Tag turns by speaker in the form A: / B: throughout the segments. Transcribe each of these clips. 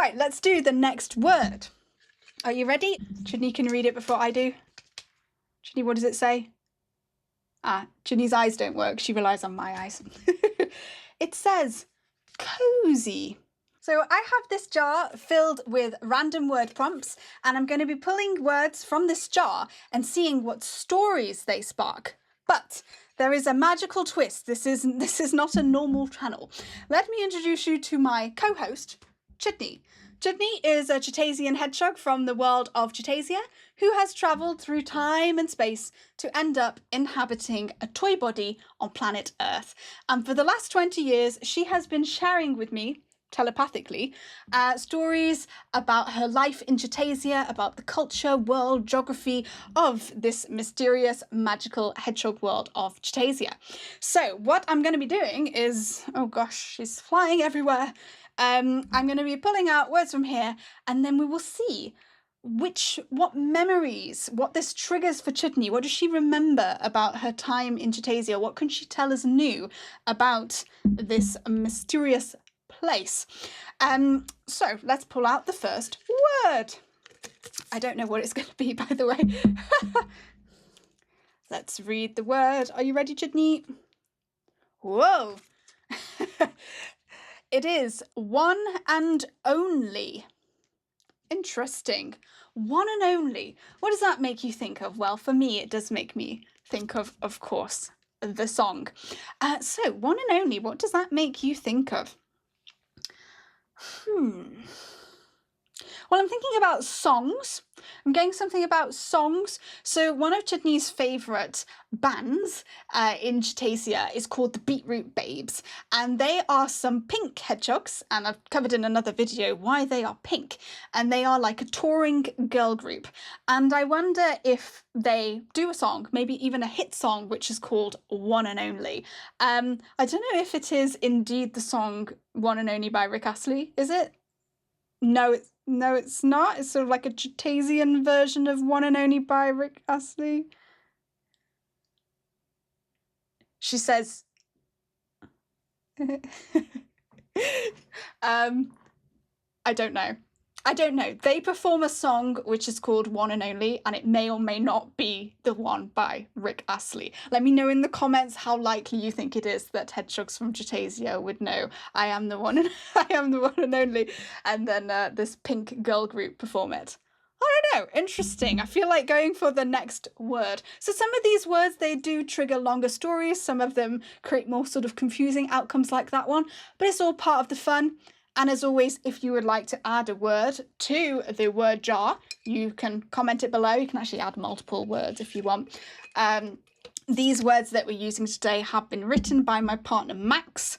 A: Right, let's do the next word. Are you ready? Chutney can read it before I do. Chutney, what does it say? Chutney's eyes don't work. She relies on my eyes. It says cosy. So I have this jar filled with random word prompts, and I'm going to be pulling words from this jar and seeing what stories they spark. But there is a magical twist. This is not a normal channel. Let me introduce you to my co-host, Chutney. Chutney is a Chutasian hedgehog from the world of Chutasia who has travelled through time and space to end up inhabiting a toy body on planet Earth. And for the last 20 years, she has been sharing with me, telepathically, stories about her life in Chutasia, about the culture, world, geography of this mysterious, magical hedgehog world of Chutasia. So what I'm going to be doing is, oh gosh, she's flying everywhere. I'm going to be pulling out words from here, and then we will see what memories, what this triggers for Chutney. What does she remember about her time in Chutasia? What can she tell us new about this mysterious place? So let's pull out the first word. I don't know what it's going to be, by the way. Let's read the word. Are you ready, Chutney? Whoa! It is one and only. Interesting. One and only. What does that make you think of? Well, for me, it does make me think of course, the song. So, one and only, what does that make you think of? Well, I'm thinking about songs. I'm getting something about songs. So one of Chutney's favourite bands in Chutasia is called the Beetroot Babes. And they are some pink hedgehogs. And I've covered in another video why they are pink. And they are like a touring girl group. And I wonder if they do a song, maybe even a hit song, which is called One and Only. I don't know if it is indeed the song One and Only by Rick Astley, is it? No, it's not. It's sort of like a Chutasian version of One and Only by Rick Astley. She says... I don't know. They perform a song which is called One and Only, and it may or may not be the one by Rick Astley. Let me know in the comments how likely you think it is that hedgehogs from Chutasia would know I am the one and only, and then this pink girl group perform it. I don't know, interesting. I feel like going for the next word. So some of these words, they do trigger longer stories. Some of them create more sort of confusing outcomes like that one, but it's all part of the fun. And as always, if you would like to add a word to the word jar, you can comment it below. You can actually add multiple words if you want. These words that we're using today have been written by my partner Max,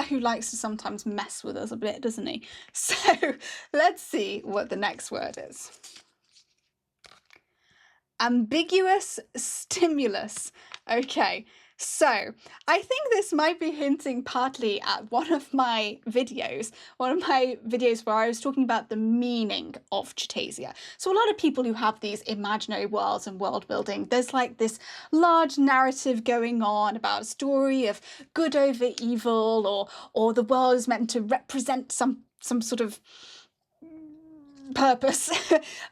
A: who likes to sometimes mess with us a bit, doesn't he? So let's see what the next word is. Ambiguous stimulus. Okay. So, I think this might be hinting partly at one of my videos where I was talking about the meaning of Chutasia. So a lot of people who have these imaginary worlds and world building, there's like this large narrative going on about a story of good over evil, or the world is meant to represent some sort of purpose.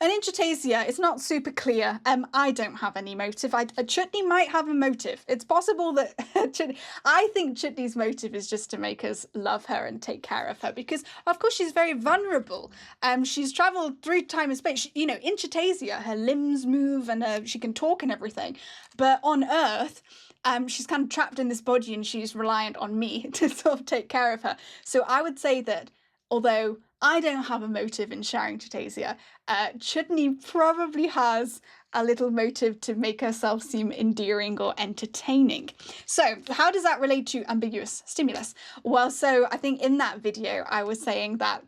A: And in Chutasia, it's not super clear. I don't have any motive. Chutney might have a motive. It's possible that I think Chutney's motive is just to make us love her and take care of her, because of course she's very vulnerable. She's travelled through time and space. In Chutasia, her limbs move and she can talk and everything. But on Earth, she's kind of trapped in this body and she's reliant on me to sort of take care of her. So I would say that although I don't have a motive in sharing Chutasia, Chutney probably has a little motive to make herself seem endearing or entertaining. So how does that relate to ambiguous stimulus? Well, so I think in that video I was saying that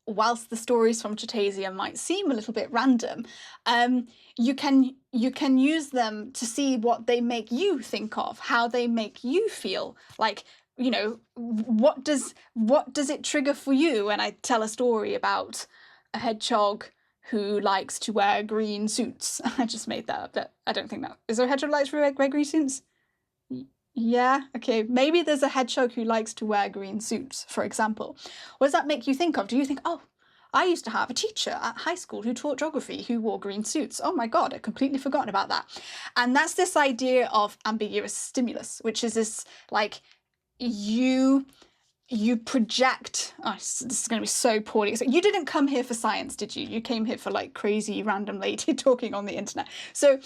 A: whilst the stories from Chutasia might seem a little bit random, you can use them to see what they make you think of, how they make you feel. Like, what does it trigger for you when I tell a story about a hedgehog who likes to wear green suits? I just made that up. I don't think that is there a hedgehog likes to wear green suits? Yeah, okay. Maybe there's a hedgehog who likes to wear green suits, for example. What does that make you think of? Do you think, oh, I used to have a teacher at high school who taught geography who wore green suits. Oh my God, I'd completely forgotten about that. And that's this idea of ambiguous stimulus, which is this like you project. Oh, this is going to be so poorly. So you didn't come here for science, did you? You came here for like crazy random lady talking on the internet. So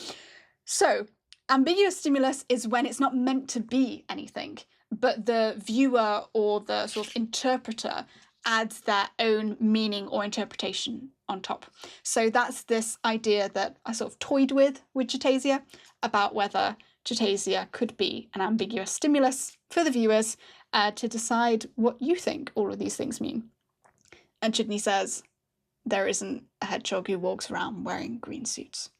A: ambiguous stimulus is when it's not meant to be anything, but the viewer or the sort of interpreter adds their own meaning or interpretation on top. So that's this idea that I sort of toyed with Chutasia about whether Chutasia could be an ambiguous stimulus for the viewers to decide what you think all of these things mean. And Chutney says, there isn't a hedgehog who walks around wearing green suits.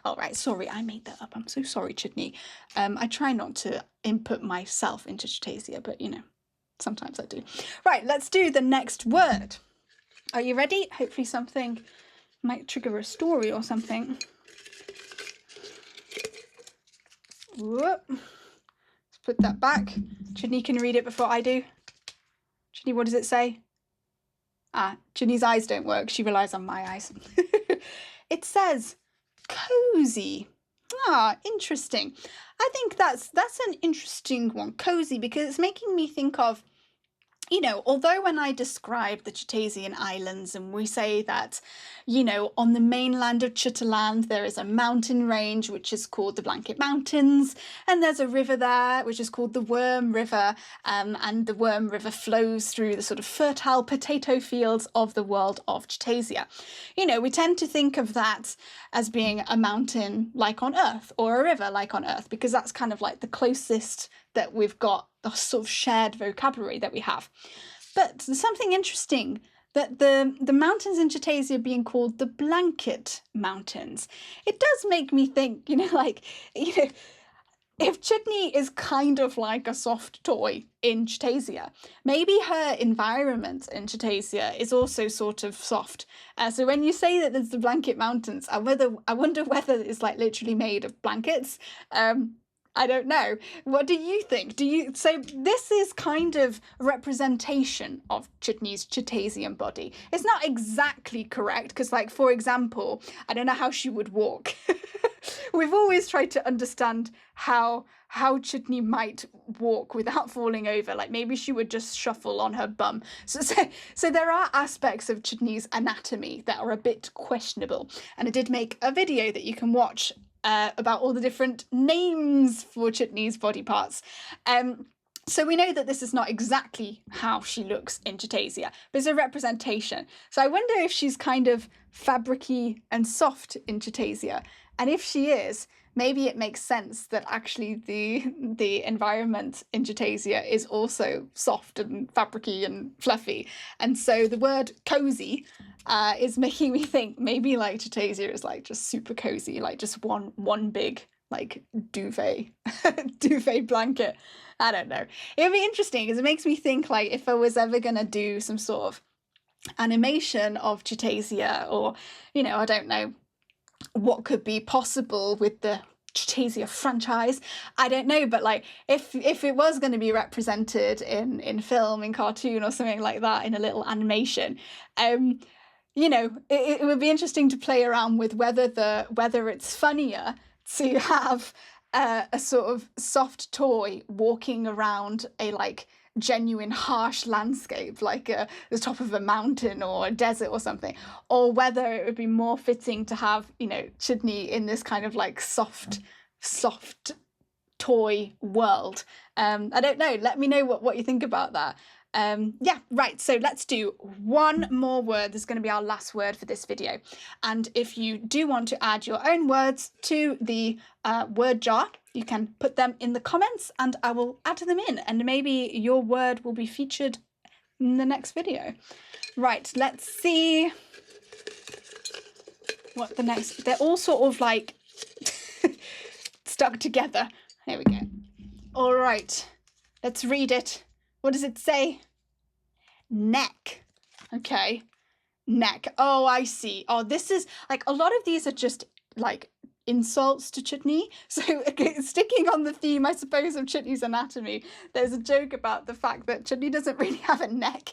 A: All right, sorry, I made that up. I'm so sorry, Chutney. I try not to input myself into Chutasia, but you know, sometimes I do. Right, let's do the next word. Are you ready? Hopefully something might trigger a story or something. Whoop. Let's put that back. Chutney can read it before I do. Chutney, what does it say? Chutney's eyes don't work. She relies on my eyes. It says cosy. Interesting. I think that's an interesting one, cosy, because it's making me think of, you know, although when I describe the Chutasian Islands and we say that, you know, on the mainland of Chutaland there is a mountain range which is called the Blanket Mountains, and there's a river there which is called the Worm River, and the Worm River flows through the sort of fertile potato fields of the world of Chutasia. You know, we tend to think of that as being a mountain like on Earth or a river like on Earth, because that's kind of like the closest that we've got, the sort of shared vocabulary that we have. But there's something interesting that the mountains in Chutasia being called the Blanket Mountains. It does make me think, you know, like, you know, if Chutney is kind of like a soft toy in Chutasia, maybe her environment in Chutasia is also sort of soft. So when you say that there's the Blanket Mountains, I wonder whether it's like literally made of blankets. I don't know. What do you think? So this is kind of representation of Chutney's Chutasian body. It's not exactly correct because, like, for example, I don't know how she would walk. We've always tried to understand how Chutney might walk without falling over. Like maybe she would just shuffle on her bum. So there are aspects of Chutney's anatomy that are a bit questionable. And I did make a video that you can watch about all the different names for Chutney's body parts. So we know that this is not exactly how she looks in Chutasia, but it's a representation. So I wonder if she's kind of fabricy and soft in Chutasia. And if she is, maybe it makes sense that actually the environment in Chutasia is also soft and fabricy and fluffy. And so the word cosy is making me think maybe like Chutasia is like just super cozy, like just one big like duvet blanket. I don't know. It would be interesting because it makes me think like if I was ever going to do some sort of animation of Chutasia, or, you know, I don't know what could be possible with the Chutasia franchise. I don't know, but like if it was going to be represented in film, in cartoon or something like that, in a little animation, you know, it would be interesting to play around with whether it's funnier to have a sort of soft toy walking around a like genuine harsh landscape like the top of a mountain or a desert or something, or whether it would be more fitting to have, you know, Chutney in this kind of like soft toy world. I don't know, let me know what you think about that. Yeah, right, so let's do one more word. This is going to be our last word for this video, and if you do want to add your own words to the word jar, you can put them in the comments and I will add them in, and maybe your word will be featured in the next video. Right, let's see what the next, they're all sort of like stuck together. There we go. All right, let's read it. What does it say? Neck. Okay. Neck. Oh, I see. Oh, this is like a lot of these are just like insults to Chutney. So sticking on the theme, I suppose, of Chutney's anatomy, there's a joke about the fact that Chutney doesn't really have a neck.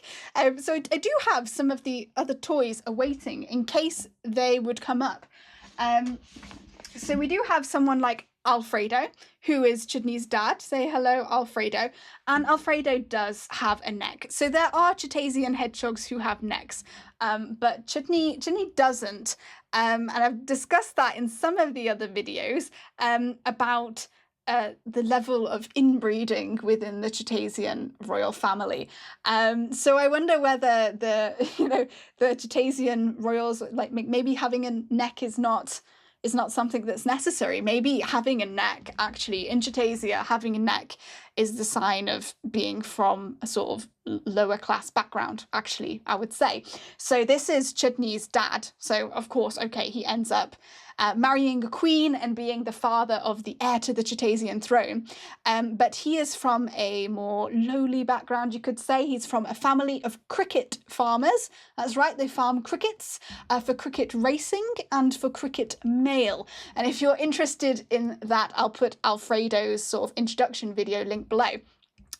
A: So I do have some of the other toys awaiting in case they would come up. So we do have someone like Alfredo, who is Chutney's dad. Say hello, Alfredo. And Alfredo does have a neck. So there are Chutasian hedgehogs who have necks, but Chutney doesn't. And I've discussed that in some of the other videos about the level of inbreeding within the Chutasian royal family. So I wonder whether the Chutasian royals, like maybe having a neck is not something that's necessary. Maybe having a neck, actually, in Chutasia, having a neck is the sign of being from a sort of lower class background, actually, I would say. So this is Chutney's dad. So, of course, okay, he ends up marrying a queen and being the father of the heir to the Chutasian throne. But he is from a more lowly background, you could say. He's from a family of cricket farmers. That's right, they farm crickets for cricket racing and for cricket mail. And if you're interested in that, I'll put Alfredo's sort of introduction video link below.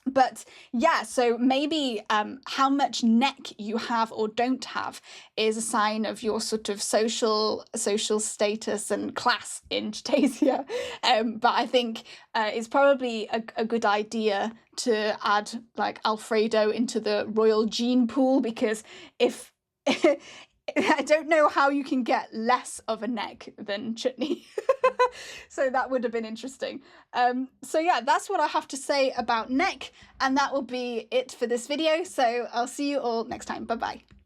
A: But yeah, so maybe how much neck you have or don't have is a sign of your sort of social status and class in Chutasia. But I think it's probably a good idea to add like Alfredo into the royal gene pool, because if I don't know how you can get less of a neck than Chutney. So that would have been interesting. So yeah, that's what I have to say about neck, and that will be it for this video. So I'll see you all next time. Bye bye.